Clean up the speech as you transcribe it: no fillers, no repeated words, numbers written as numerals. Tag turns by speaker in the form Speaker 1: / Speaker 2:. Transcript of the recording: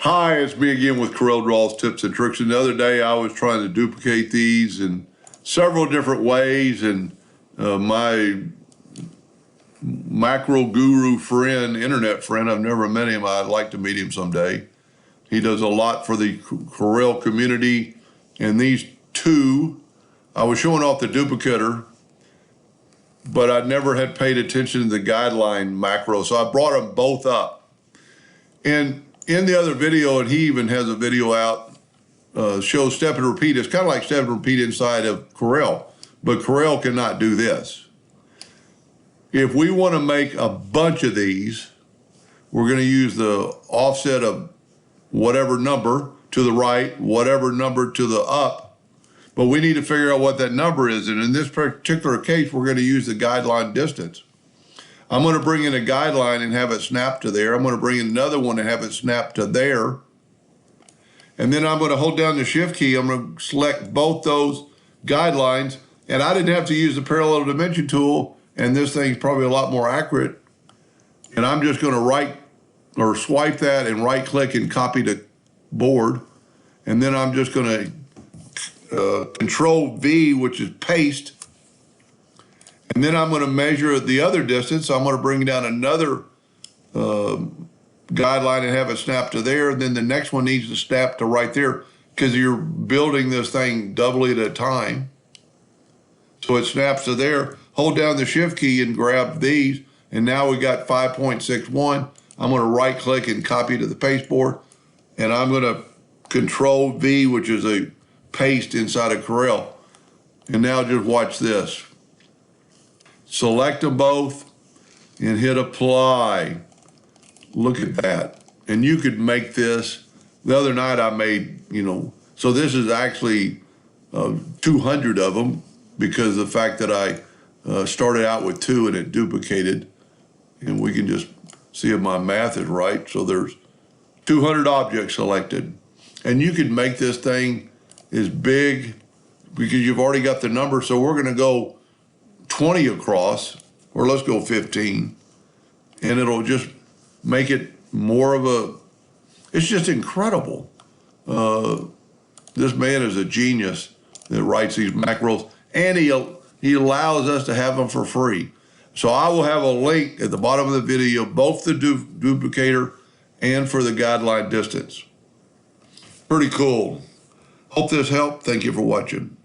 Speaker 1: Hi, it's me again with Corel Draws Tips and Tricks. And the other day I was trying to duplicate these in several different ways, and my macro guru friend, internet friend, I've never met him, I'd like to meet him someday. He does a lot for the Corel community, and these two, I was showing off the duplicator, but I never had paid attention to the guideline macro, so I brought them both up. And in the other video, and he even has a video out, shows step and repeat. It's kind of like step and repeat inside of Corel, but Corel cannot do this. If we want to make a bunch of these, we're going to use the offset of whatever number to the right, whatever number to the up, but we need to figure out what that number is. And in this particular case, we're going to use the guideline distance. I'm going to bring in a guideline and have it snap to there. I'm going to bring in another one and have it snap to there. And then I'm going to hold down the shift key. I'm going to select both those guidelines. And I didn't have to use the parallel dimension tool, and this thing's probably a lot more accurate. And I'm just going to right or swipe that and right click and copy to board. And then I'm just going to Control V, which is paste. And then I'm going to measure the other distance. I'm going to bring down another guideline and have it snap to there. And then the next one needs to snap to right there because you're building this thing doubly at a time. So it snaps to there. Hold down the shift key and grab these. And now we got 5.61. I'm going to right click and copy to the pasteboard. And I'm going to Control V, which is a paste inside of Corel. And now just watch this. Select them both and hit apply. Look at that. And you could make this. The other night I made, so this is actually 200 of them because of the fact that I started out with 2 and it duplicated. And we can just see if my math is right. So there's 200 objects selected. And you could make this thing as big because you've already got the number. So we're going to go 20 across, or let's go 15, and it'll just make it more of a, it's just incredible. This man is a genius that writes these macros, and he allows us to have them for free. So I will have a link at the bottom of the video, both the duplicator and for the guideline distance. Pretty cool. Hope this helped. Thank you for watching.